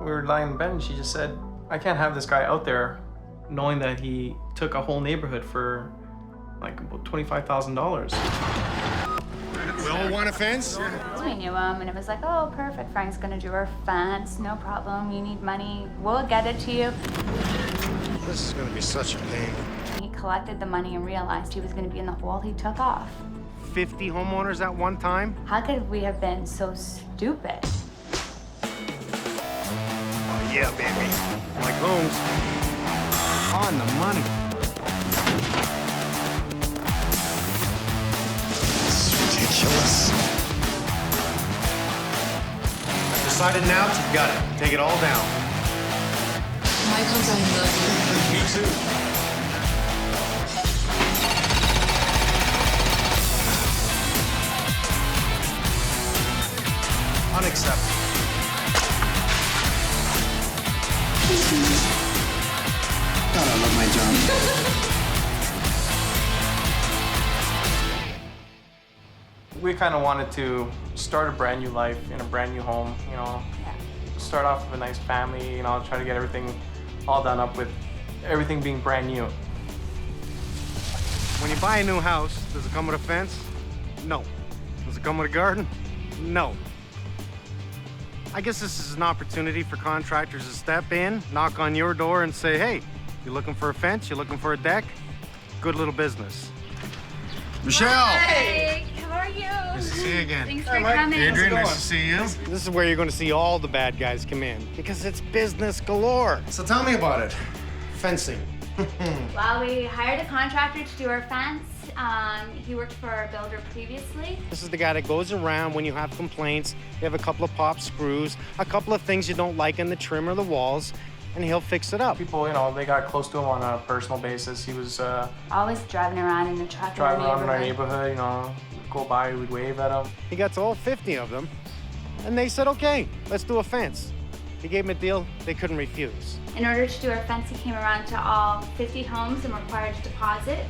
We were lying in bed and she just said, I can't have this guy out there knowing that he took a whole neighborhood for like about $25,000. We all want a fence? We knew him, and it was like, oh, perfect. Frank's gonna do our fence. No problem. You need money. We'll get it to you. This is gonna be such a pain. He collected the money and realized he was gonna be in the hole. He took off. 50 homeowners at one time? How could we have been so stupid? Oh, yeah, baby. Like Holmes. On the money. Ridiculous. I've decided now to gut it. Take it all down. Michael, I love you. Me too. Unacceptable. God, I love my job. We kind of wanted to start a brand new life in a brand new home, you know, start off with a nice family, you know, try to get everything all done up with everything being brand new. When you buy a new house, does it come with a fence? No. Does it come with a garden? No. I guess this is an opportunity for contractors to step in, knock on your door and say, hey, you looking for a fence? You looking for a deck? Good little business. Michelle! Hey, how are you? Nice to see you again. Thanks for coming. Adrian, nice to see you. This is where you're going to see all the bad guys come in, because it's business galore. So tell me about it. Fencing. Well, we hired a contractor to do our fence. He worked for our builder previously. This is the guy that goes around when you have complaints, you have a couple of pop screws, a couple of things you don't like in the trim or the walls, and he'll fix it up. People, you know, they got close to him on a personal basis. He was Always driving around in the truck driving in the around in our neighborhood. neighborhood, you know, we'd go by, we'd wave at him. He got to all 50 of them, and they said, okay, let's do a fence. He gave him a deal they couldn't refuse. In order to do our fence, he came around to all 50 homes and required a deposit.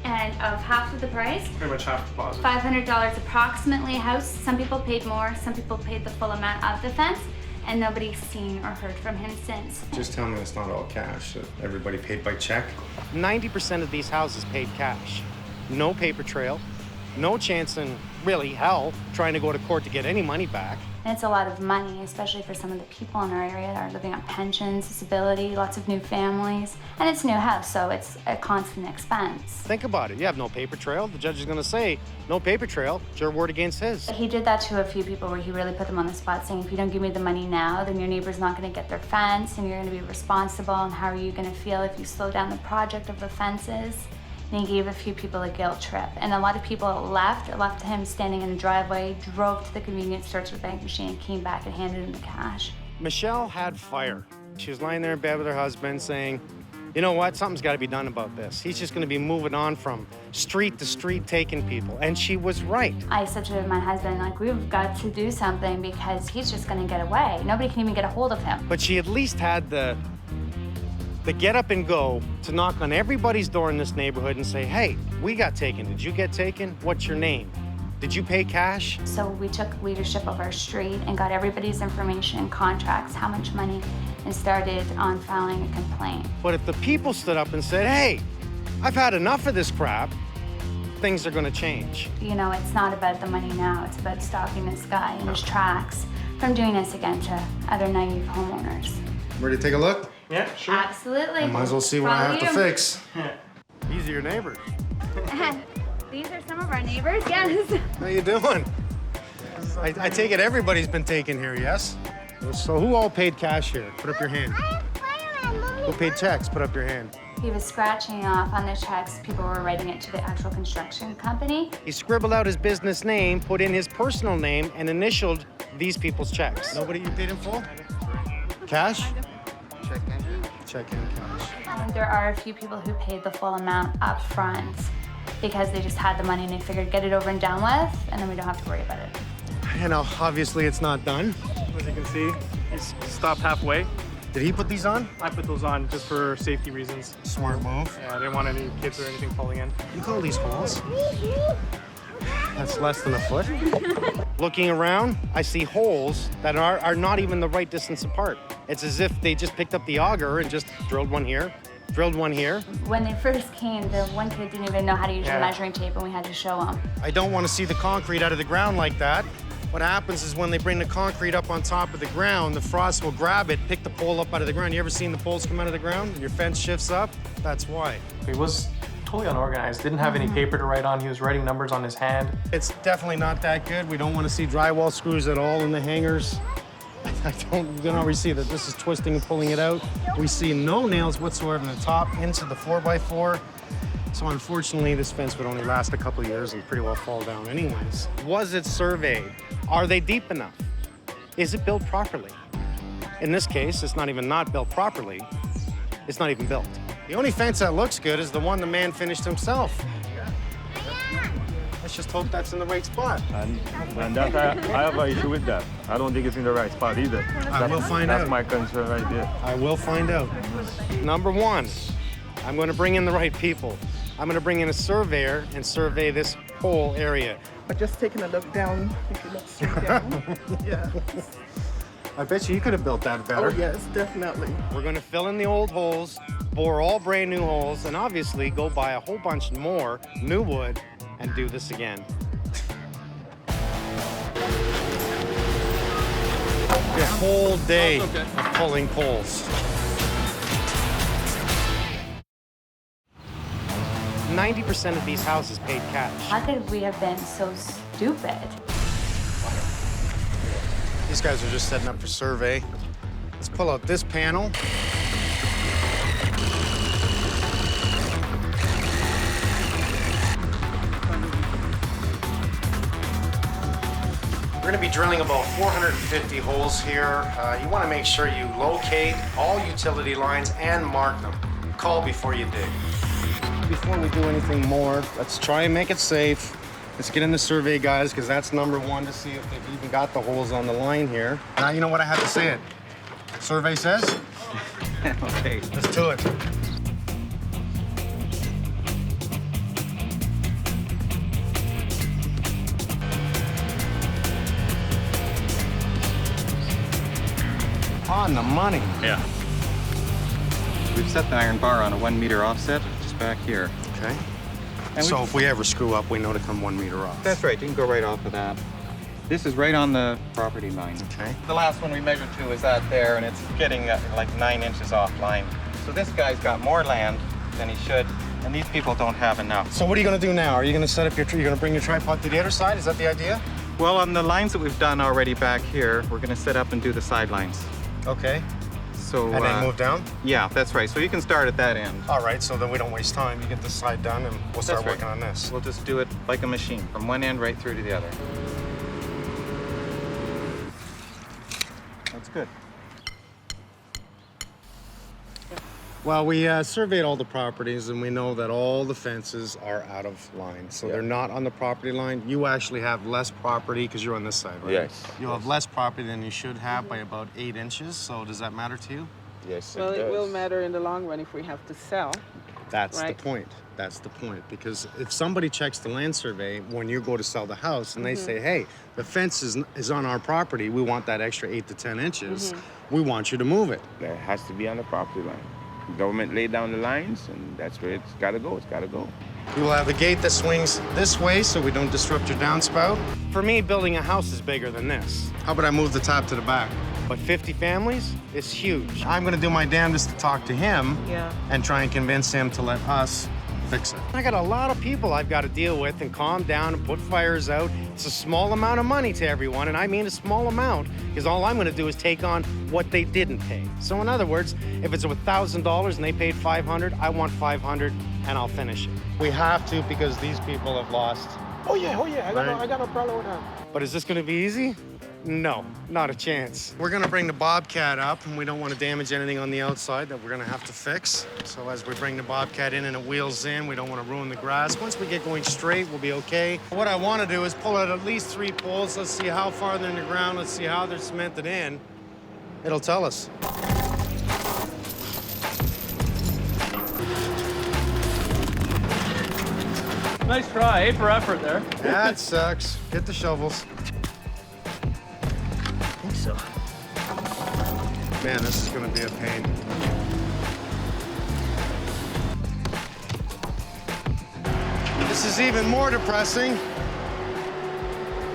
And of half of the price, Pretty much half deposit. $500 approximately a house. Some people paid more, some people paid the full amount of the fence, and nobody's seen or heard from him since. Just tell me it's not all cash, that everybody paid by check. 90% of these houses paid cash. No paper trail, no chance in, really, hell, trying to go to court to get any money back. And it's a lot of money, especially for some of the people in our area that are living on pensions, disability, lots of new families. And it's a new house, so it's a constant expense. Think about it. You have no paper trail. The judge is going to say, no paper trail. It's your word against his. He did that to a few people where he really put them on the spot, saying, if you don't give me the money now, then your neighbor's not going to get their fence, and you're going to be responsible, and how are you going to feel if you slow down the project of the fences? And he gave a few people a guilt trip. And a lot of people left him standing in the driveway, drove to the convenience store to the bank machine, came back and handed him the cash. Michelle had fire. She was lying there in bed with her husband saying, you know what, something's got to be done about this. He's just going to be moving on from street to street taking people. And she was right. I said to my husband, like, we've got to do something because he's just going to get away. Nobody can even get a hold of him. But she at least had the get up and go to knock on everybody's door in this neighborhood and say, hey, we got taken. Did you get taken? What's your name? Did you pay cash? So we took leadership of our street and got everybody's information, contracts, how much money, and started on filing a complaint. But if the people stood up and said, hey, I've had enough of this crap, things are gonna change. You know, it's not about the money now, it's about stopping this guy in his tracks from doing this again to other naive homeowners. Ready to take a look? Yeah, sure. Absolutely. I might as well see what I have to Follow you. fix. These are your neighbors. These are some of our neighbors, yes. How you doing? I take it everybody's been taken here, yes? So who all paid cash here? Put up your hand. Who paid checks? Put up your hand. He was scratching off on the checks. People were writing it to the actual construction company. He scribbled out his business name, put in his personal name, and initialed these people's checks. Nobody you paid in full? Cash? Check in. Check in cash. And there are a few people who paid the full amount up front because they just had the money and they figured get it over and done with, and then we don't have to worry about it. You know, obviously it's not done. As you can see, he's stopped halfway. Did he put these on? I put those on just for safety reasons. Smart move. Yeah, I didn't want any kids or anything falling in. You call these holes? That's less than a foot. Looking around, I see holes that are not even the right distance apart. It's as if they just picked up the auger and just drilled one here, drilled one here. When they first came, the one kid didn't even know how to use the measuring tape, and we had to show him. I don't want to see the concrete out of the ground like that. What happens is when they bring the concrete up on top of the ground, the frost will grab it, pick the pole up out of the ground. You ever seen the poles come out of the ground? Your fence shifts up? That's why. He was totally unorganized, didn't have any paper to write on. He was writing numbers on his hand. It's definitely not that good. We don't want to see drywall screws at all in the hangers. We don't always see that this is twisting and pulling it out. We see no nails whatsoever in the top into the 4x4. So unfortunately, this fence would only last a couple of years and pretty well fall down anyways. Was it surveyed? Are they deep enough? Is it built properly? In this case, it's not even not built properly. It's not even built. The only fence that looks good is the one the man finished himself. Let's just hope that's in the right spot. And that I have an issue with that. I don't think it's in the right spot either. I will find out. That's my concern right there. I will find out. Number one, I'm going to bring in the right people. I'm going to bring in a surveyor and survey this whole area. But just taking a look down, if you look straight down, yeah. I bet you could have built that better. Oh yes, definitely. We're going to fill in the old holes, bore all brand new holes, and obviously go buy a whole bunch more new wood and do this again. A whole day of pulling poles. 90% of these houses paid cash. How could we have been so stupid? These guys are just setting up for survey. Let's pull out this panel. We're going to be drilling about 450 holes here. You want to make sure you locate all utility lines and mark them. Call before you dig. Before we do anything more, let's try and make it safe. Let's get in the survey, guys, because that's number one to see if they've even got the holes on the line here. Now, you know what? I have to say it. Survey says? Okay. Let's do it. On the money. Yeah. We've set the iron bar on a 1 meter offset just back here. Okay. And So if we ever screw up, we know to come 1 meter off. That's right. You can go right off of that. This is right on the property line. Okay. The last one we measured to is that there, and it's getting like 9 inches off line. So this guy's got more land than he should, and these people don't have enough. So what are you going to do now? Are you going to set up your you're going to bring your tripod to the other side? Is that the idea? Well, on the lines that we've done already back here, we're going to set up and do the sidelines. Okay. So And then move down? Yeah, that's right. So you can start at that end. All right, so then we don't waste time. You get this side done, and we'll start That's right. working on this. We'll just do it like a machine, from one end right through to the other. That's good. Well, we surveyed all the properties, and we know that all the fences are out of line. So they're not on the property line. You actually have less property because you're on this side, right? Yes. You'll have less property than you should have by about 8 inches. So does that matter to you? Yes, Well, it it will does. matter in the long run if we have to sell. That's Right. the point. That's the point. Because if somebody checks the land survey when you go to sell the house and they say, hey, the fence is on our property, we want that extra 8 to 10 inches, we want you to move it. That has to be on the property line. The government laid down the lines, and that's where it's got to go. It's got to go. We will have a gate that swings this way so we don't disrupt your downspout. For me, building a house is bigger than this. How about I move the top to the back? But 50 families is huge. I'm gonna do my damnedest to talk to him and try and convince him to let us fix it. I got a lot of people I've got to deal with and calm down and put fires out. It's a small amount of money to everyone, and I mean a small amount, because all I'm gonna do is take on what they didn't pay. So in other words, if it's $1,000 and they paid $500, I want $500 and I'll finish it. We have to, because these people have lost. Oh yeah, I got no problem with that. But is this gonna be easy? No, not a chance. We're gonna bring the Bobcat up, and we don't want to damage anything on the outside that we're gonna have to fix. So as we bring the Bobcat in and it wheels in, we don't want to ruin the grass. Once we get going straight, we'll be okay. What I want to do is pull out at least 3 poles. Let's see how far they're in the ground. Let's see how they're cemented in. It'll tell us. Nice try, A for effort there. That sucks. Get the shovels. Man, this is gonna be a pain. This is even more depressing,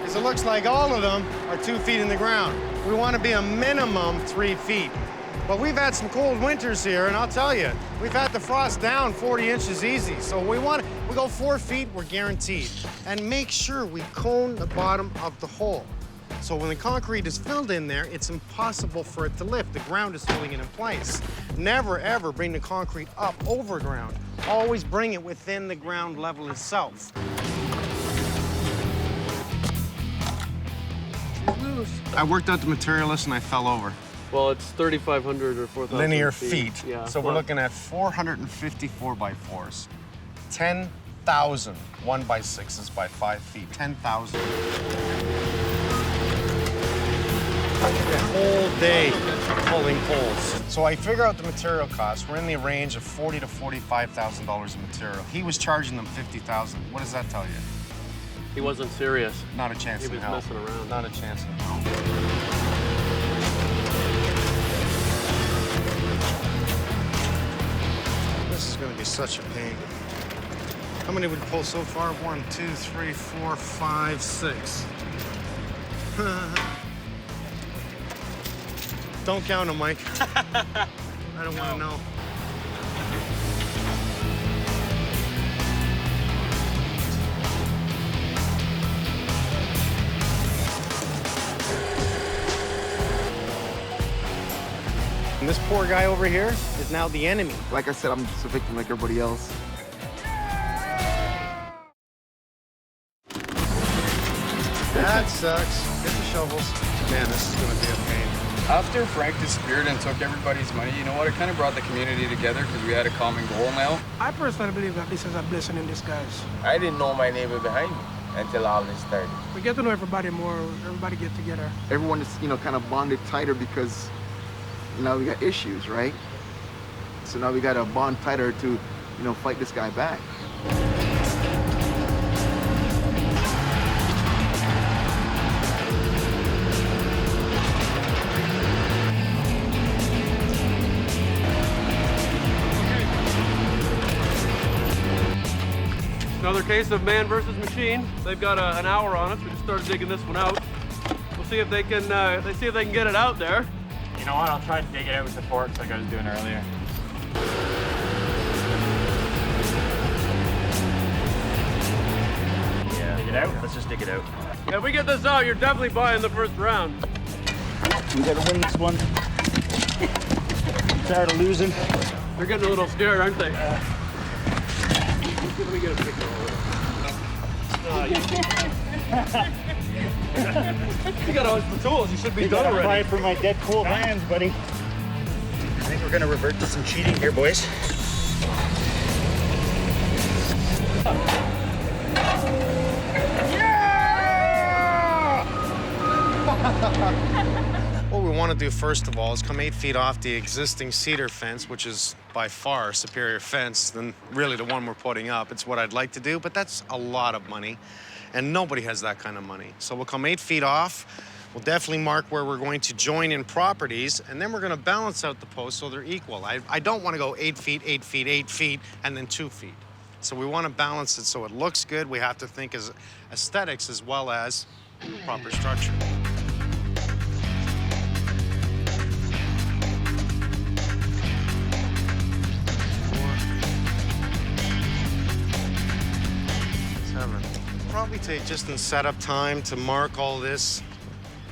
because it looks like all of them are 2 feet in the ground. We want to be a minimum 3 feet. But we've had some cold winters here, and I'll tell you, we've had the frost down 40 inches easy. So we go 4 feet, we're guaranteed. And make sure we cone the bottom of the hole. So when the concrete is filled in there, it's impossible for it to lift. The ground is holding it in place. Never, ever bring the concrete up over ground. Always bring it within the ground level itself. It's loose. I worked out the materialist and I fell over. Well, it's 3,500 or 4,000 Linear feet. Yeah. So we're looking at 454 by 4s. 10,000 1x6s by 5 feet. 10,000. A whole day pulling poles. So I figure out the material costs. We're in the range of $40,000 to $45,000 in material. He was charging them $50,000. What does that tell you? He wasn't serious. Not a chance in hell. He was messing around. Not a chance in hell. This is going to be such a pain. How many would pull so far? 1, 2, 3, 4, 5, 6. Don't count them, Mike. I don't want to know. And this poor guy over here is now the enemy. Like I said, I'm just a victim like everybody else. That sucks. Get the shovels. Man, this is going to be a pain. After Frank disappeared and took everybody's money, you know what? It kind of brought the community together because we had a common goal now. I personally believe that this is a blessing in disguise. I didn't know my neighbor behind me until all this started. We get to know everybody more. Everybody get together. Everyone is, kind of bonded tighter because now we got issues, right? So now we got to bond tighter to, fight this guy back. Another case of man versus machine. They've got an hour on us. We just started digging this one out. We'll see if they can. See if they can get it out there. You know what? I'll try to dig it out with the forks like I was doing earlier. Yeah. Dig it out? Let's just dig it out. Yeah, if we get this out, you're definitely buying the first round. We gotta win this one. I'm tired of losing. They're getting a little scared, aren't they? Let me get a picture of it. You got all the tools. You should be done already. Fight for my dead cold hands, buddy. I think we're gonna revert to some cheating here, boys. What we want to do first of all is come 8 feet off the existing cedar fence, which is by far a superior fence than really the one we're putting up. It's what I'd like to do, but that's a lot of money, and nobody has that kind of money. So we'll come 8 feet off. We'll definitely mark where we're going to join in properties, and then we're going to balance out the posts so they're equal. I don't want to go 8 feet, 8 feet, 8 feet, and then 2 feet. So we want to balance it so it looks good. We have to think as aesthetics as well as proper structure. Probably take just in setup time to mark all this.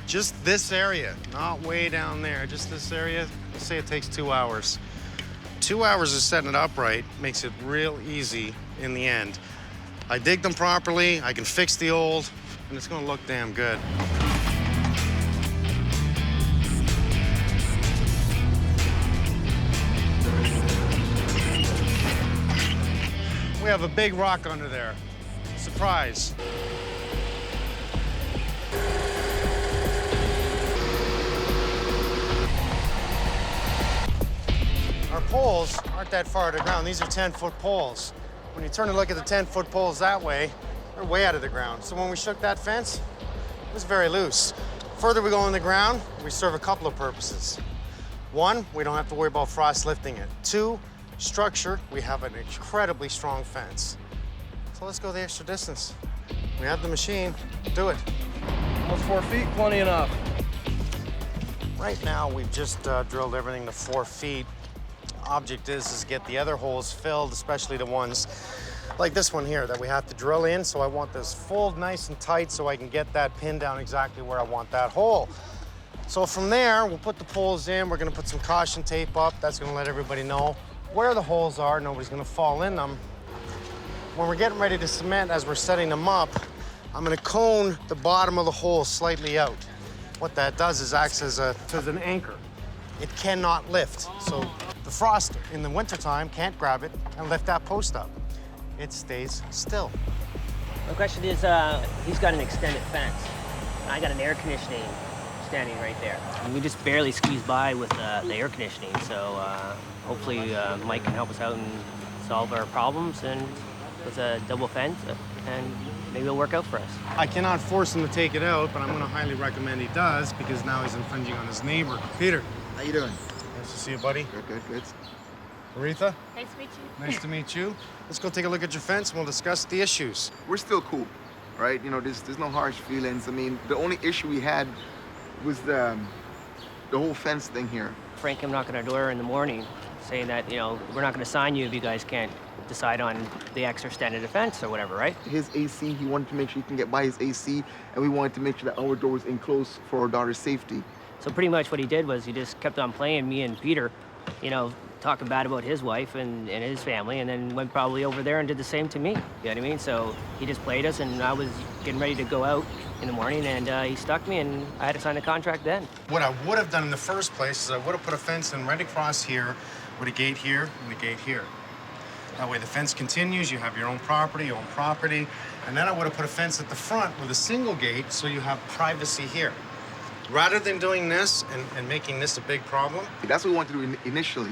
Just this area, not way down there, just this area. Let's say it takes 2 hours. 2 hours of setting it up right makes it real easy in the end. I dig them properly, I can fix the old, and it's gonna look damn good. We have a big rock under there. Surprise. Our poles aren't that far to the ground. These are 10-foot poles. When you turn and look at the 10-foot poles that way, they're way out of the ground. So when we shook that fence, it was very loose. Further we go in the ground, we serve a couple of purposes. One, we don't have to worry about frost lifting it. Two, structure, we have an incredibly strong fence. So let's go the extra distance. We have the machine, do it. Almost 4 feet, plenty enough. Right now, we've just drilled everything to 4 feet. Object is to get the other holes filled, especially the ones like this one here that we have to drill in. So I want this full nice and tight so I can get that pin down exactly where I want that hole. So from there, we'll put the poles in. We're gonna put some caution tape up. That's gonna let everybody know where the holes are. Nobody's gonna fall in them. When we're getting ready to cement, as we're setting them up, I'm gonna cone the bottom of the hole slightly out. What that does is acts as an anchor. It cannot lift. So the frost in the wintertime can't grab it and lift that post up. It stays still. My question is, he's got an extended fence. I got an air conditioning standing right there. And we just barely squeeze by with the air conditioning, so hopefully Mike can help us out and solve our problems and with a double fence, and maybe it'll work out for us. I cannot force him to take it out, but I'm gonna highly recommend he does because now he's infringing on his neighbor. Peter. How you doing? Nice to see you, buddy. Good. Aretha. Nice to meet you. Nice to meet you. Let's go take a look at your fence and we'll discuss the issues. We're still cool, right? You know, there's no harsh feelings. I mean, the only issue we had was the whole fence thing here. Frank came knocking our door in the morning saying that, you know, we're not gonna sign you if you guys can't decide on the extra standard defense or whatever, right? His AC, he wanted to make sure he can get by his AC, and we wanted to make sure that our door was enclosed for our daughter's safety. So pretty much what he did was he just kept on playing me and Peter, you know, talking bad about his wife and his family, and then went probably over there and did the same to me. You know what I mean? So he just played us, and I was getting ready to go out in the morning, and he stuck me, and I had to sign the contract then. What I would have done in the first place is I would have put a fence in right across here with a gate here and a gate here. That way the fence continues, you have your own property, and then I would have put a fence at the front with a single gate so you have privacy here. Rather than doing this and making this a big problem. That's what we wanted to do initially.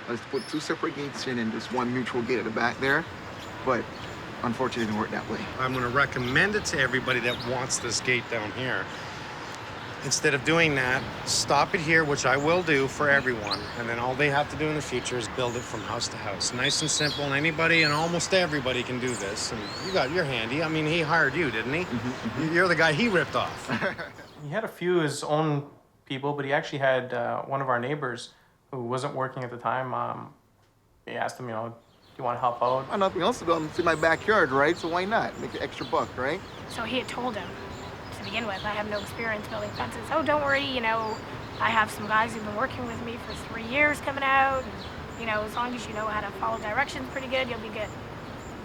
Was to put 2 separate gates in and just 1 mutual gate at the back there, but unfortunately it didn't work that way. I'm gonna recommend it to everybody that wants this gate down here. Instead of doing that, stop it here, which I will do for everyone, and then all they have to do in the future is build it from house to house. Nice and simple, and anybody and almost everybody can do this. And you're handy. I mean, he hired you, didn't he? You're the guy he ripped off. He had a few of his own people, but he actually had one of our neighbors who wasn't working at the time. He asked him, you know, do you want to help out? I have nothing else to do. It's in my backyard, right? So why not? Make an extra buck, right? So he had told him to begin with, I have no experience building fences. Oh, don't worry, you know, I have some guys who've been working with me for 3 years coming out. And, you know, as long as you know how to follow directions pretty good, you'll be good.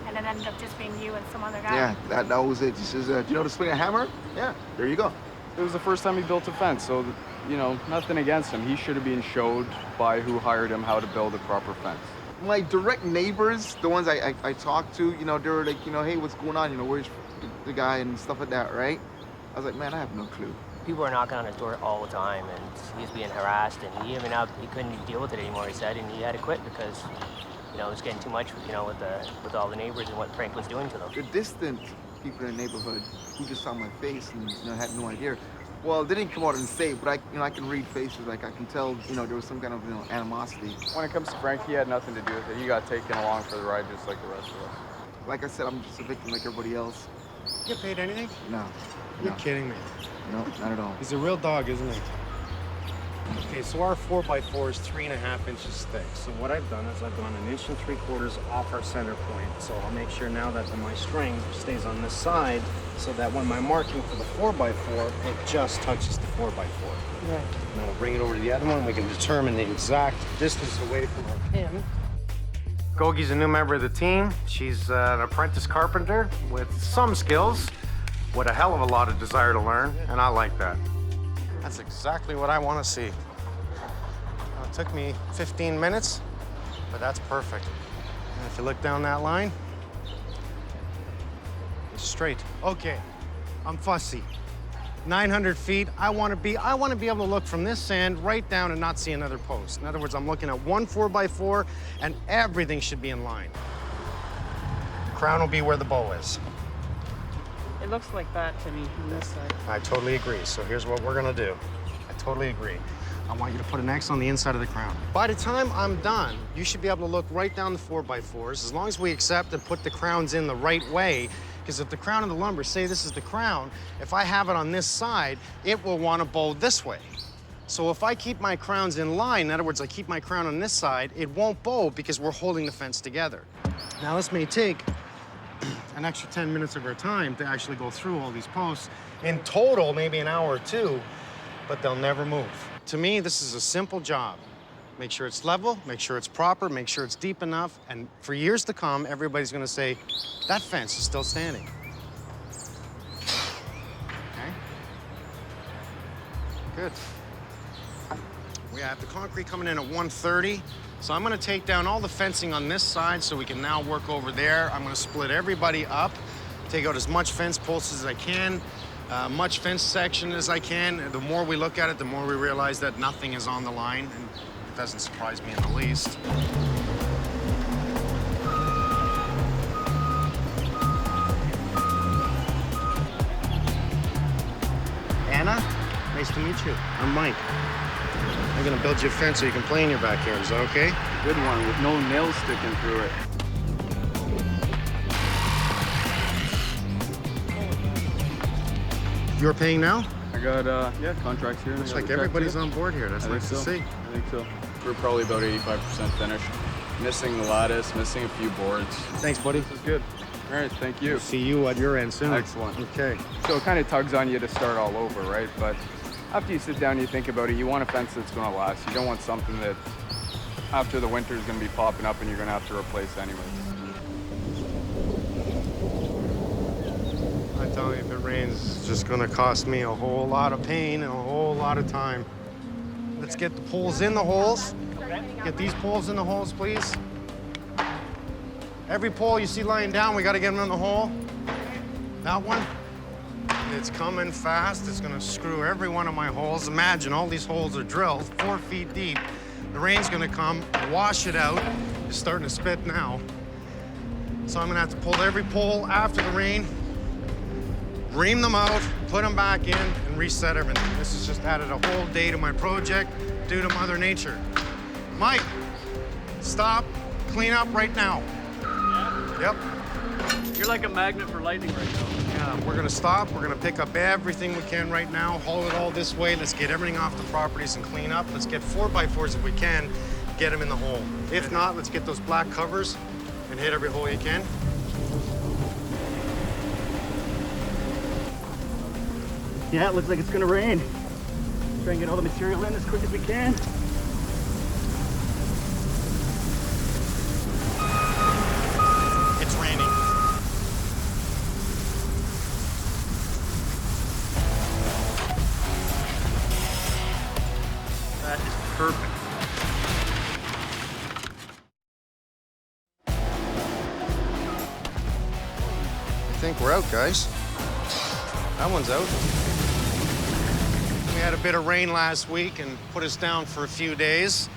And it ended up just being you and some other guy. Yeah, that was it. He says, do you know how to swing a hammer? Yeah, there you go. It was the first time he built a fence, so, you know, nothing against him. He should have been showed by who hired him how to build a proper fence. My direct neighbors, the ones I talked to, you know, they were like, you know, hey, what's going on? You know, where's the guy and stuff like that, right? I was like, man, I have no clue. People were knocking on his door all the time, and he was being harassed, and he couldn't deal with it anymore, he said, and he had to quit because, you know, it was getting too much, you know, with all the neighbors and what Frank was doing to them. The distant people in the neighborhood who just saw my face and, you know, had no idea. Well, they didn't come out and say it, but I can read faces. Like, I can tell, you know, there was some kind of, you know, animosity. When it comes to Frank, he had nothing to do with it. He got taken along for the ride just like the rest of us. Like I said, I'm just a victim like everybody else. You get paid anything? No. You're kidding me. No, not at all. He's a real dog, isn't he? Okay, so our 4x4 is 3.5 inches thick. So what I've done is I've gone 1 3/4 inches off our center point. So I'll make sure now that my string stays on this side so that when I'm marking for the 4x4, it just touches the 4x4. Right. Now we'll bring it over to the other one. We can determine the exact distance away from our pin. Gogi's a new member of the team. She's an apprentice carpenter with some skills, with a hell of a lot of desire to learn, and I like that. That's exactly what I want to see. It took me 15 minutes, but that's perfect. And if you look down that line, it's straight. Okay, I'm fussy. 900 feet, I want to be able to look from this sand right down and not see another post. In other words, I'm looking at 1 4x4, and everything should be in line. The crown will be where the bow is. It looks like that to me from this side. I totally agree. So here's what we're gonna do. I totally agree. I want you to put an X on the inside of the crown. By the time I'm done, you should be able to look right down the 4x4s, as long as we accept and put the crowns in the right way. Because if the crown of the lumber, say this is the crown, if I have it on this side, it will want to bow this way. So if I keep my crowns in line, in other words, I keep my crown on this side, it won't bow because we're holding the fence together. Now, this may take an extra 10 minutes of our time to actually go through all these posts. In total, maybe an hour or two, but they'll never move. To me, this is a simple job. Make sure it's level, make sure it's proper, make sure it's deep enough, and for years to come, everybody's gonna say, that fence is still standing. Okay? Good. We have the concrete coming in at 130, so I'm gonna take down all the fencing on this side so we can now work over there. I'm gonna split everybody up, take out as much fence posts as I can, much fence section as I can. The more we look at it, the more we realize that nothing is on the line, and it doesn't surprise me in the least. Anna, nice to meet you. I'm Mike. I'm gonna build you a fence so you can play in your backyard. Is that okay? Good one, with no nails sticking through it. You're paying now? I got, yeah, contracts here. Looks like everybody's on board here. That's nice to see. I think so. We're probably about 85% finished. Missing the lattice, missing a few boards. Thanks, buddy. This is good. All right, thank you. See you at your end soon. Excellent. Okay. So it kind of tugs on you to start all over, right? But after you sit down and you think about it, you want a fence that's going to last. You don't want something that after the winter is going to be popping up and you're going to have to replace anyway. I tell you, if it rains, it's just going to cost me a whole lot of pain and a whole lot of time. Let's get the poles in the holes. Get these poles in the holes, please. Every pole you see lying down, we got to get them in the hole. That one, it's coming fast. It's going to screw every one of my holes. Imagine all these holes are drilled 4 feet deep. The rain's going to come, wash it out. It's starting to spit now. So I'm going to have to pull every pole after the rain, ream them out, put them back in, and reset everything. This has just added a whole day to my project due to Mother Nature. Mike, stop, clean up right now. Yeah? Yep. You're like a magnet for lightning right now. Yeah, we're gonna stop. We're gonna pick up everything we can right now, haul it all this way. Let's get everything off the properties and clean up. Let's get 4x4s if we can, get them in the hole. If not, let's get those black covers and hit every hole you can. Yeah, it looks like it's gonna rain. Try and get all the material in as quick as we can. It's raining. That is perfect. I think we're out, guys. That one's out. We had a bit of rain last week and put us down for a few days.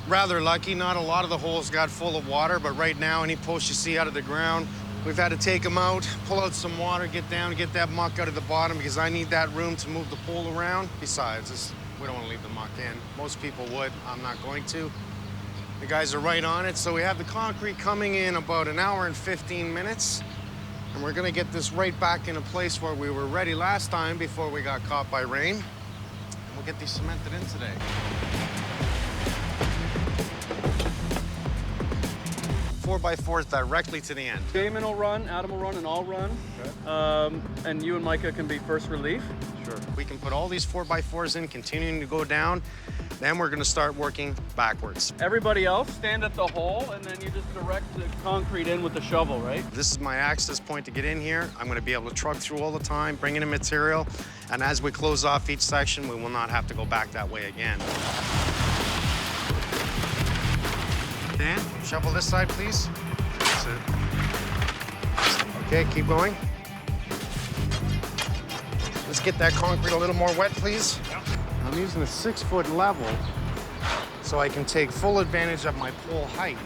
Rather lucky, not a lot of the holes got full of water, but right now, any posts you see out of the ground, we've had to take them out, pull out some water, get down, get that muck out of the bottom because I need that room to move the pole around. Besides, we don't want to leave the muck in. Most people would, I'm not going to. The guys are right on it, so we have the concrete coming in about an hour and 15 minutes. And we're gonna get this right back in a place where we were ready last time before we got caught by rain. And we'll get these cemented in today. 4x4s directly to the end. Damon will run, Adam will run, and I'll run. Okay. And you and Micah can be first relief. Sure. We can put all these 4x4s in, continuing to go down. Then we're gonna start working backwards. Everybody else, stand at the hole, and then you just direct the concrete in with the shovel, right? This is my access point to get in here. I'm gonna be able to truck through all the time, bring in material, and as we close off each section, we will not have to go back that way again. Dan, shovel this side, please. That's it. Okay, keep going. Let's get that concrete a little more wet, please. I'm using a 6-foot level so I can take full advantage of my pole height.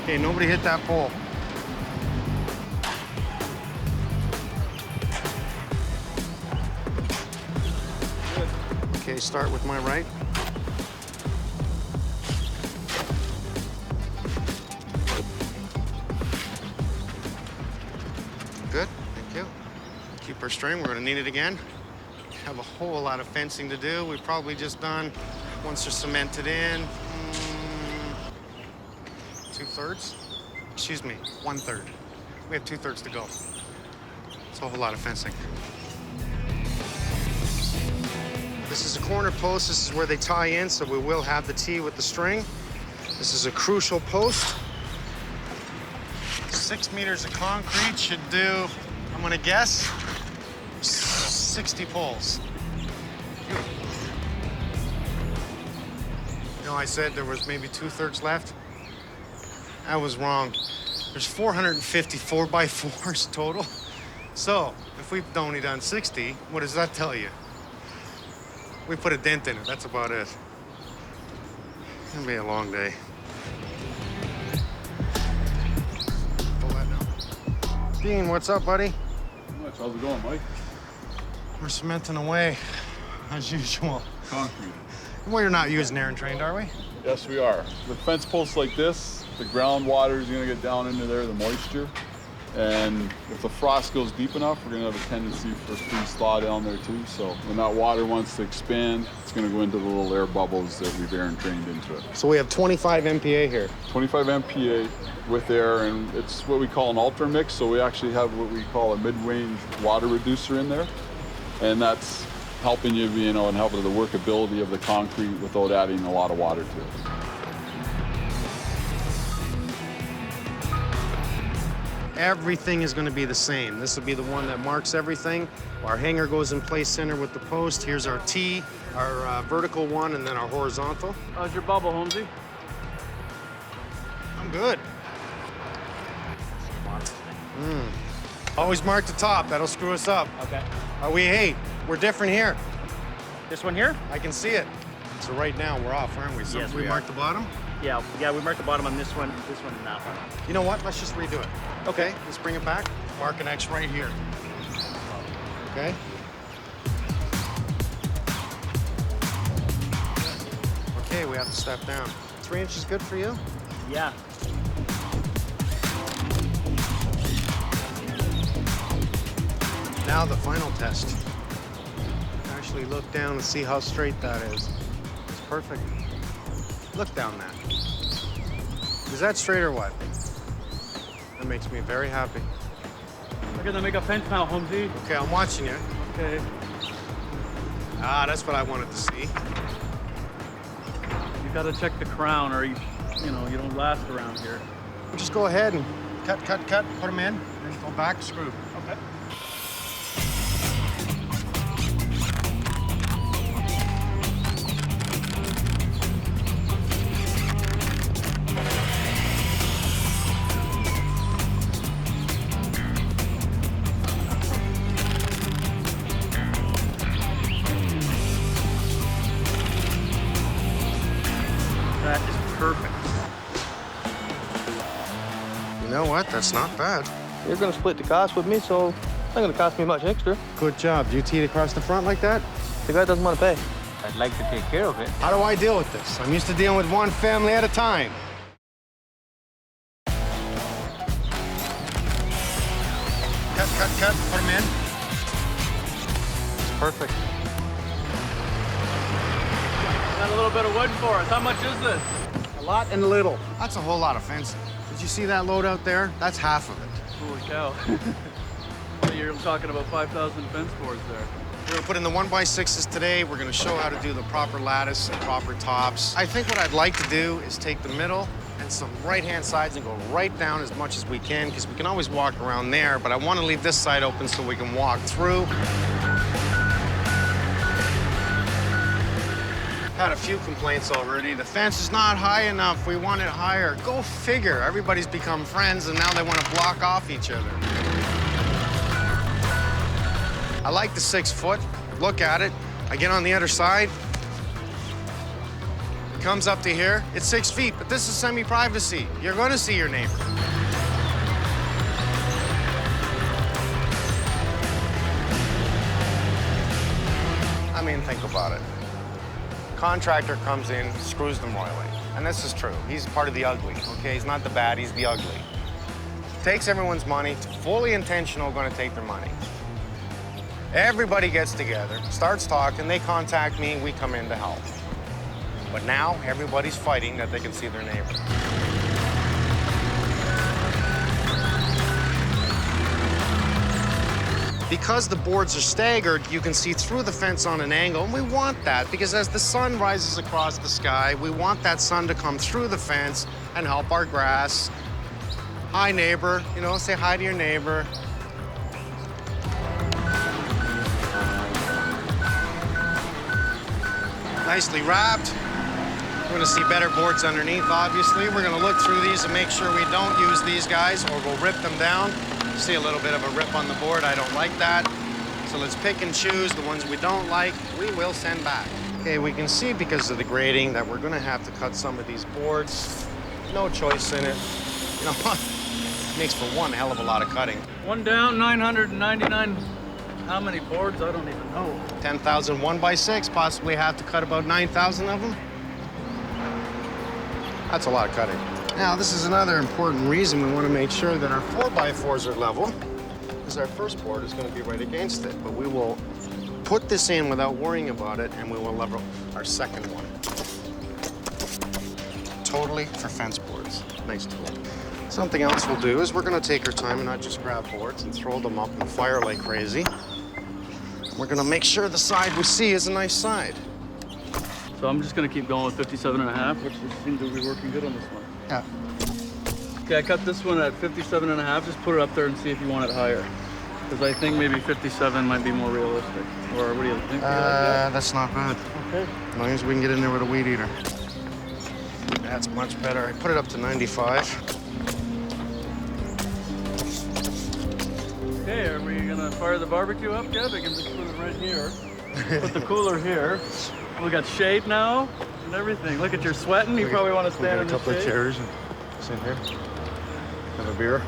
Okay, nobody hit that pole. Okay, start with my right. Good, thank you. Keep our string, we're gonna need it again. Have a whole lot of fencing to do. We've probably just done, once they're cemented in, 2/3. Excuse me, 1/3. We have 2/3 to go. It's a whole lot of fencing. This is a corner post. This is where they tie in, so we will have the T with the string. This is a crucial post. 6 meters of concrete should do, I'm gonna guess, 60 poles. You know, I said there was maybe 2/3 left. I was wrong. There's 450 4x4s total. So if we've only done 60, what does that tell you? We put a dent in it, that's about it. It'll be a long day. Pull that now. Dean, what's up, buddy? How's it going, Mike? We're cementing away, as usual. Concrete. Well, you're not using air and trained, are we? Yes, we are. With fence posts like this, the groundwater is gonna get down into there, the moisture. And if the frost goes deep enough, we're gonna have a tendency for freeze thaw down there too. So when that water wants to expand, it's gonna go into the little air bubbles that we've air and trained into it. So we have 25 MPa here. 25 MPa with air, and it's what we call an ultra mix. So we actually have what we call a mid-range water reducer in there. And that's helping you, and helping the workability of the concrete without adding a lot of water to it. Everything is going to be the same. This will be the one that marks everything. Our hanger goes in place center with the post. Here's our T, our vertical one, and then our horizontal. How's your bubble, Holmesy? I'm good. Always mark the top. That'll screw us up. Okay. We're different here. This one here? I can see it. So right now we're off, aren't we? So Yes, we we mark are. the bottom? Yeah, we marked the bottom on this one, and that one. You know what? Let's just redo it. Okay, let's bring it back. Mark an X right here. Okay? Okay, we have to step down. 3 inches good for you? Yeah. Now the final test. Actually look down and see how straight that is. It's perfect. Look down that. Is that straight or what? That makes me very happy. We're gonna make a fence now, Holmesy. Okay, I'm watching you. Okay. Ah, that's what I wanted to see. You gotta check the crown, or you don't last around here. Just go ahead and cut, put them in, and go back, screw. Okay. That is perfect. You know what? That's not bad. You're gonna split the cost with me, so it's not gonna cost me much extra. Good job. Do you teed across the front like that? The guy doesn't want to pay. I'd like to take care of it. How do I deal with this? I'm used to dealing with one family at a time. Cut, put them in. It's perfect. Got a little bit of wood for us. How much is this? A lot and a little. That's a whole lot of fencing. Did you see that load out there? That's half of it. Holy cow. So you're talking about 5,000 fence boards there. We're gonna put in the 1x6s today. We're gonna show how to do the proper lattice and proper tops. I think what I'd like to do is take the middle and some right-hand sides and go right down as much as we can, because we can always walk around there, but I want to leave this side open so we can walk through. Had a few complaints already. The fence is not high enough. We want it higher. Go figure. Everybody's become friends, and now they want to block off each other. I like the 6 foot. Look at it. I get on the other side. It comes up to here. It's 6 feet, but this is semi-privacy. You're going to see your neighbor. I mean, think about it. contractor comes in, screws them royally. And this is true. He's part of the ugly, okay? He's not the bad, he's the ugly. Takes everyone's money, fully intentional, gonna take their money. Everybody gets together, starts talking, they contact me, we come in to help. But now, everybody's fighting that they can see their neighbor. Because the boards are staggered, you can see through the fence on an angle, and we want that because as the sun rises across the sky, we want that sun to come through the fence and help our grass. Hi, neighbor. You know, say hi to your neighbor. Nicely wrapped. We're gonna see better boards underneath, obviously. We're gonna look through these and make sure we don't use these guys or we'll rip them down. See a little bit of a rip on the board. I don't like that. So let's pick and choose the ones we don't like. We will send back. Okay, we can see because of the grading that we're gonna have to cut some of these boards. No choice in it. You know what? Makes for one hell of a lot of cutting. One down, 999. How many boards? I don't even know. 10,000 1x6, possibly have to cut about 9,000 of them. That's a lot of cutting. Now, this is another important reason we want to make sure that our 4x4s are level, because our first board is going to be right against it. But we will put this in without worrying about it, and we will level our second one. Totally for fence boards. Nice tool. Something else we'll do is we're going to take our time and not just grab boards and throw them up and fire like crazy. We're going to make sure the side we see is a nice side. So I'm just going to keep going with 57.5, which seems to be working good on this one. Yeah. Okay, I cut this one at 57.5. Just put it up there and see if you want it higher. Because I think maybe 57 might be more realistic. Or what do you think? That's not bad. Okay. As long as we can get in there with a weed eater. That's much better. I put it up to 95. Okay, are we gonna fire the barbecue up yet? I can just put it right here. Put the cooler here. We got shade now and everything. Look at you're sweating. You probably want to stand in the shade. A couple of chairs and sit here. Have a beer.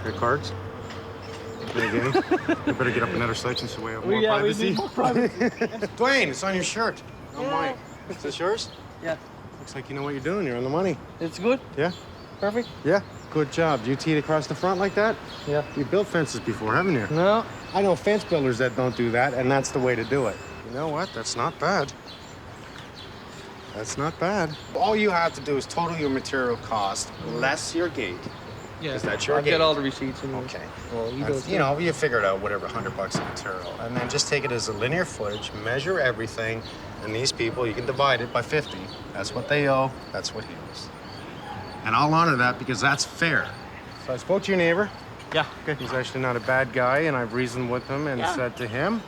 Your cards. We better get up another section so we have more privacy. We need more privacy. Dwayne, it's on your shirt. Not mine. Is this yours? Yeah. Looks like you know what you're doing. You're on the money. It's good? Yeah. Perfect? Yeah. Good job. You teed across the front like that? Yeah. You built fences before, haven't you? No. I know fence builders that don't do that, and that's the way to do it. You know what? That's not bad. That's not bad. All you have to do is total your material cost, less your gate. Yeah. Because that's your I'll gate. get all the receipts. And okay. Well, You know, you figure it out, whatever, $100 of material. And then just take it as a linear footage, measure everything, and these people, you can divide it by 50. That's what they owe, that's what he owes. And I'll honor that because that's fair. So I spoke to your neighbor. Yeah, good. He's actually not a bad guy, and I've reasoned with him and said to him,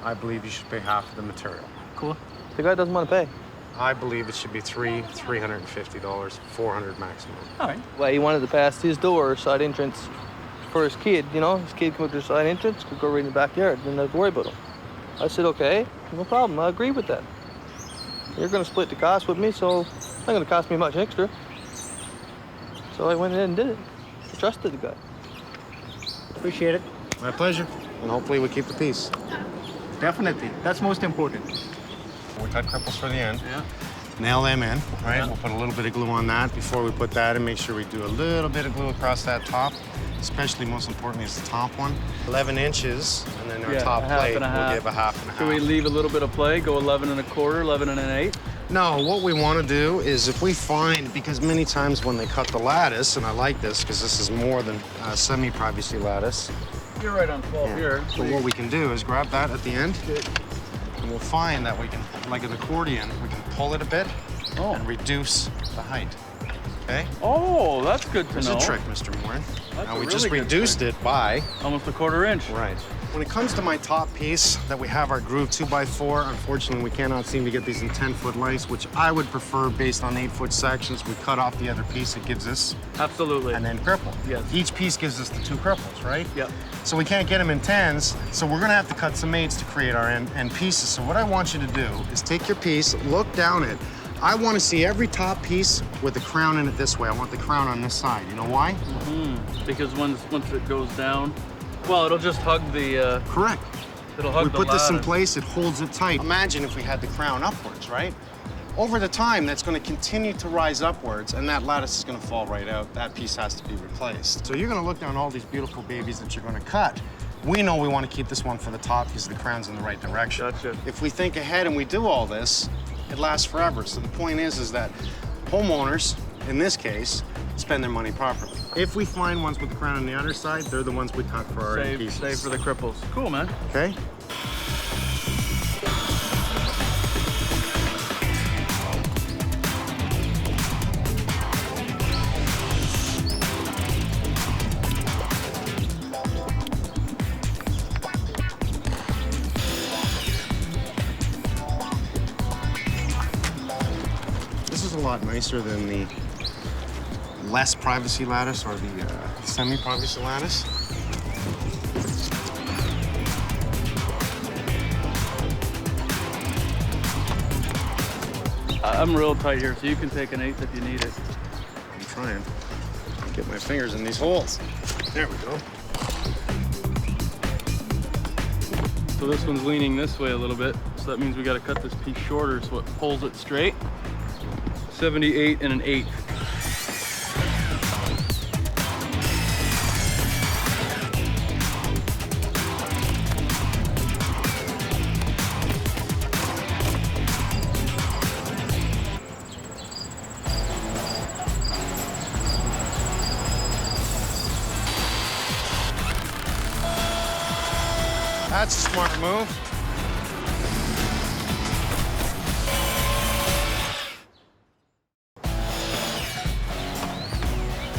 I believe you should pay half of the material. Cool. The guy doesn't want to pay. I believe it should be $350, $400 maximum. All right. Well, he wanted to pass his door side entrance for his kid, you know? His kid come up to the side entrance, could go right in the backyard, didn't have to worry about him. I said, okay, no problem, I agree with that. You're gonna split the cost with me, so it's not gonna cost me much extra. So I went ahead and did it. I trusted the guy. Appreciate it. My pleasure. And hopefully we keep the peace. Definitely. That's most important. We cut cripples for the end. Yeah. Nail them in, right? Yeah. We'll put a little bit of glue on that before we put that and make sure we do a little bit of glue across that top. Especially, most importantly, is the top one. 11 inches, and then our top plate will give a half and a half. Should we leave a little bit of play, go 11 1/4, 11 1/8? No, what we want to do is if we find, because many times when they cut the lattice, and I like this because this is more than semi-privacy lattice. You're right on 12 here. So what we can do is grab that at the end, and we'll find that we can, like an accordion, we can pull it a bit and reduce the height. Okay? Oh, that's good to know. It's a trick, Mr. Moore. Now we really just good reduced trick. it by almost 1/4 inch. Right. When it comes to my top piece that we have our groove 2x4, unfortunately we cannot seem to get these in 10-foot lengths, which I would prefer based on 8-foot sections. We cut off the other piece it gives us. Absolutely. And then cripple. Yes. Each piece gives us the 2 cripples, right? Yep. So we can't get them in 10s, so we're gonna have to cut some 8s to create our end pieces. So what I want you to do is take your piece, look down it. I want to see every top piece with the crown in it this way. I want the crown on this side. You know why? Because once it goes down, well, it'll just hug the... Correct. It'll hug We the put this in lattice. place, it holds it tight. Imagine if we had the crown upwards, right? Over the time, that's going to continue to rise upwards, and that lattice is going to fall right out. That piece has to be replaced. So you're going to look down all these beautiful babies that you're going to cut. We know we want to keep this one for the top because the crown's in the right direction. Gotcha. If we think ahead and we do all this, it lasts forever. So the point is that homeowners, in this case, spend their money properly. If we find ones with the crown on the other side, they're the ones we cut for our pieces. Save for the cripples. Cool, man. Okay? This is a lot nicer than the less privacy lattice or the semi-privacy lattice. I'm real tight here, so you can take an 1/8 if you need it. I'm trying to get my fingers in these holes. There we go. So this one's leaning this way a little bit, so that means we got to cut this piece shorter so it pulls it straight. 78 and an 1/8. That's a smart move.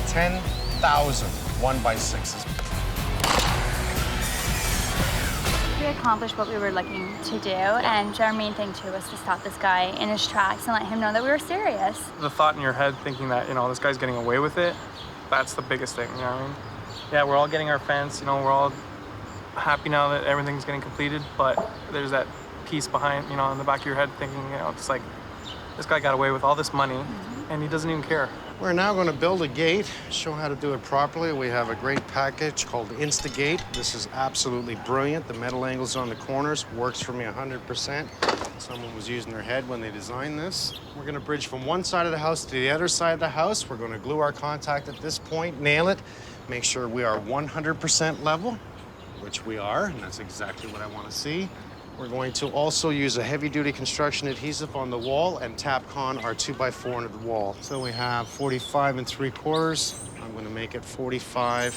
$10,000 1x6s. We accomplished what we were looking to do, and our main thing too was to stop this guy in his tracks and let him know that we were serious. The thought in your head thinking that, you know, this guy's getting away with it, that's the biggest thing, you know what I mean? Yeah, we're all getting our fence, you know, we're all happy now that everything's getting completed, but there's that piece behind, you know, in the back of your head thinking, you know, it's like, this guy got away with all this money and he doesn't even care. We're now going to build a gate, show how to do it properly. We have a great package called Instagate. This is absolutely brilliant. The metal angles on the corners works for me 100%. Someone was using their head when they designed this. We're going to bridge from one side of the house to the other side of the house. We're going to glue our contact at this point, nail it, make sure we are 100% level, which we are, and that's exactly what I want to see. We're going to also use a heavy-duty construction adhesive on the wall and Tapcon our 2x4 into the wall. So we have 45 3/4. I'm going to make it 45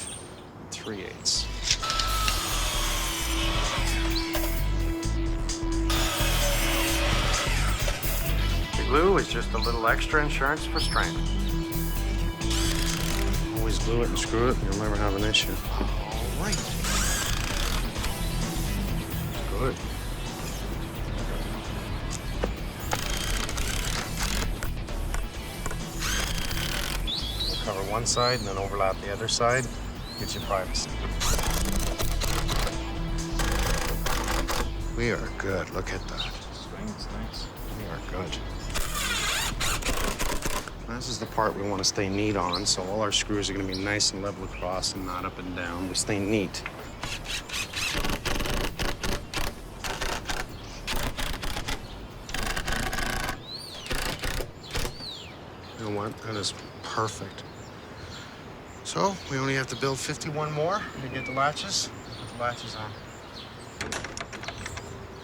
3/8. The glue is just a little extra insurance for strength. Always glue it and screw it, and you'll never have an issue. All right. Good. Cover one side and then overlap the other side. Gives you privacy. We are good. Look at that. Swing's nice. We are good. This is the part we want to stay neat on, so all our screws are going to be nice and level across and not up and down. We stay neat. You know what? That is perfect. So we only have to build 51 more to get the latches. Put the latches on.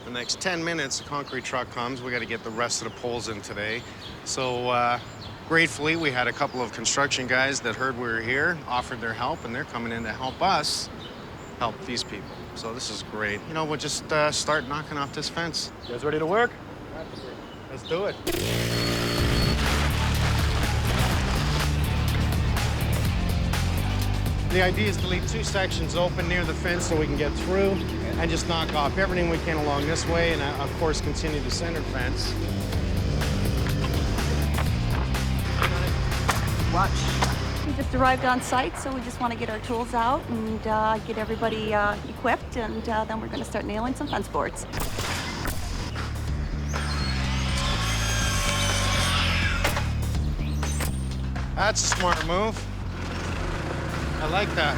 The next 10 minutes, the concrete truck comes. We got to get the rest of the poles in today. So gratefully, we had a couple of construction guys that heard we were here, offered their help, and they're coming in to help us help these people. So this is great. You know, we'll just start knocking off this fence. You guys ready to work? Let's do it. The idea is to leave 2 sections open near the fence so we can get through and just knock off everything we can along this way and, of course, continue the center fence. Watch. We just arrived on site, so we just want to get our tools out and get everybody equipped, and then we're going to start nailing some fence boards. That's a smart move. I like that.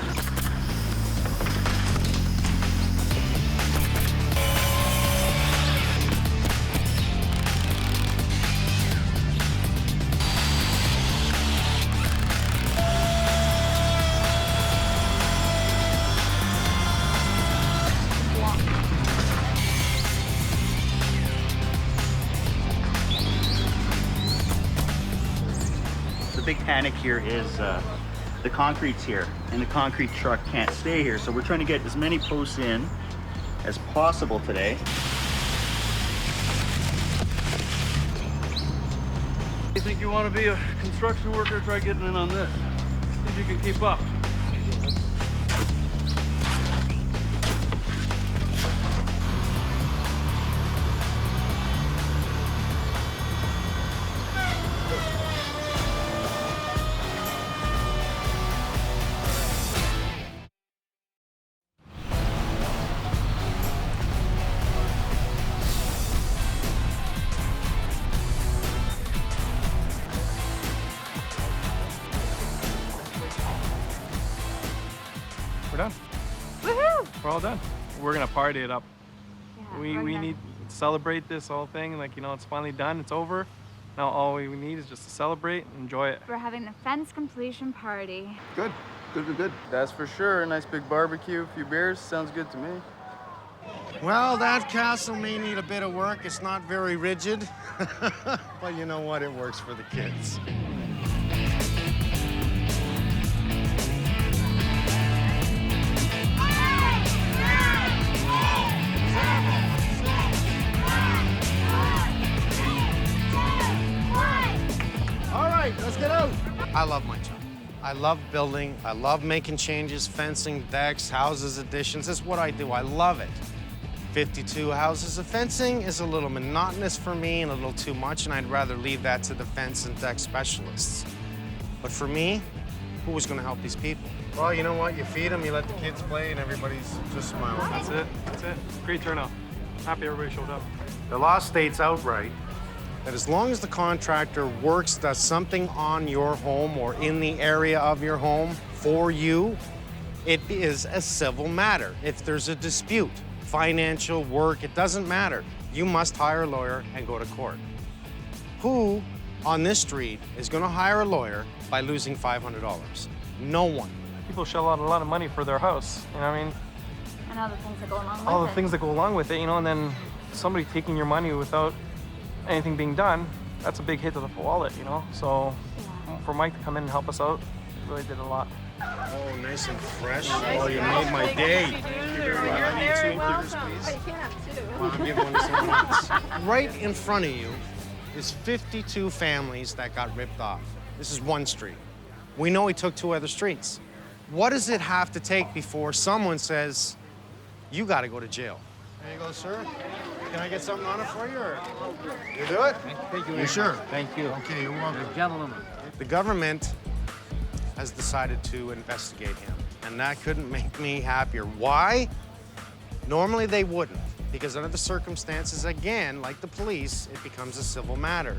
big panic here is the concrete's here, and the concrete truck can't stay here. So we're trying to get as many posts in as possible today. You think you want to be a construction worker? Try getting in on this. See if you can keep up. We're done. Woohoo! We're all done. We're gonna party it up. Yeah, we we're gonna- need to celebrate this whole thing. Like, you know, it's finally done. It's over. Now all we need is just to celebrate and enjoy it. We're having the fence completion party. Good. Good. That's for sure. A nice big barbecue, a few beers. Sounds good to me. Well, that castle may need a bit of work. It's not very rigid. But you know what? It works for the kids. All right, let's get out. I love my job. I love building. I love making changes, fencing, decks, houses, additions. That's what I do. I love it. 52 houses of fencing is a little monotonous for me and a little too much, and I'd rather leave that to the fence and deck specialists. But for me, who was going to help these people? Well, you know what? You feed them, you let the kids play, and everybody's just smiling. That's it. That's it. Great turnout. Happy everybody showed up. The law states outright that as long as the contractor does something on your home or in the area of your home for you, it is a civil matter. If there's a dispute, financial, work, it doesn't matter. You must hire a lawyer and go to court. Who on this street is going to hire a lawyer by losing $500? No one. People shell out a lot of money for their house. You know what I mean? And all the things that go along with it. All the things that go along with it, you know, and then somebody taking your money without anything being done, that's a big hit to the wallet, you know? So for Mike to come in and help us out, it really did a lot. Oh, nice and fresh. Oh, you made my day. I'll give one to someone else. Right in front of you is 52 families that got ripped off. This is one street. We know he took 2 other streets. What does it have to take before someone says, you got to go to jail? There you go, sir. Can I get something on it for you, or you do it? Thank you. You sure? Thank you. Okay, you're welcome. Gentlemen. The government has decided to investigate him, and that couldn't make me happier. Why? Normally they wouldn't, because under the circumstances, again, like the police, it becomes a civil matter.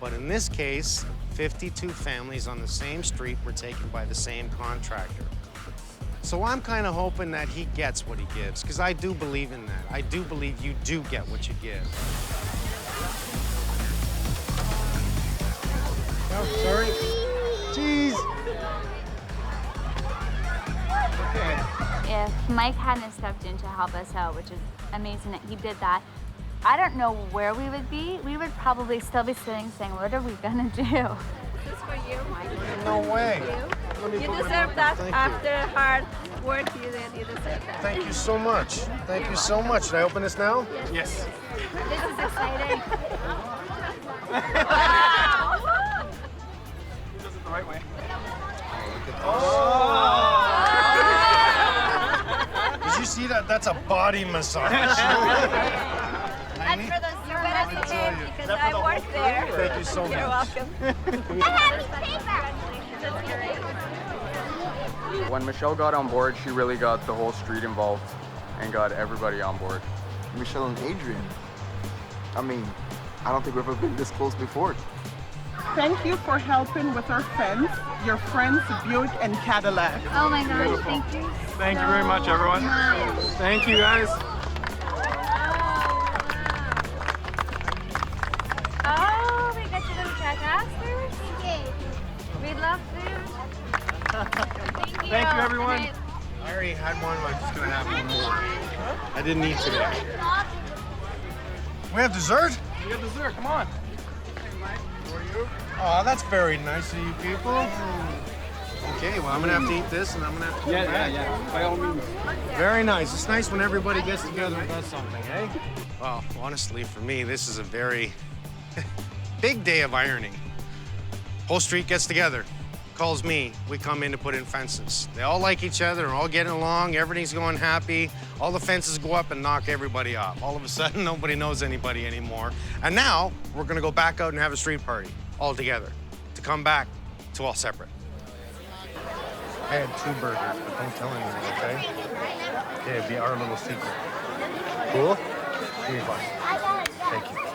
But in this case, 52 families on the same street were taken by the same contractor. So I'm kind of hoping that he gets what he gives, because I do believe in that. I do believe you do get what you give. Oh, sorry. Jeez. If Mike hadn't stepped in to help us out, which is amazing that he did that, I don't know where we would be. We would probably still be sitting saying, what are we gonna do? This is for you. No way. You deserve that after hard work you did. You deserve that. Thank you so much. Thank you so much. Should I open this now? Yes. This is exciting. Wow. He does it the right way. Did you see that? That's a body massage. That's for the service team because I work there. Thank you so much. You're welcome. I have paper. That's great. When Michelle got on board, she really got the whole street involved and got everybody on board. Michelle and Adrian. I mean, I don't think we've ever been this close before. Thank you for helping with our fence, your friends Buick and Cadillac. Oh my gosh, thank you. Thank you very much, everyone. Thank you, guys. Oh, we got you little jackasters. We love food. Thank you, everyone. I already had one, but I'm just gonna have one more. I didn't eat today. We have dessert? We have dessert, come on. Oh, that's very nice of you people. Okay, well, I'm gonna have to eat this, and I'm gonna have to come back. Yeah. By all means. Very nice. It's nice when everybody gets together and does something, eh? Well, honestly, for me, this is a very big day of ironing. Whole street gets together, calls me. We come in to put in fences. They all like each other, all getting along, everything's going happy. All the fences go up and knock everybody off. All of a sudden, nobody knows anybody anymore. And now, we're gonna go back out and have a street party, all together, to come back to all separate. I had 2 burgers, but don't tell anyone, okay? Okay, it'll be our little secret. Cool? Here you go. Thank you.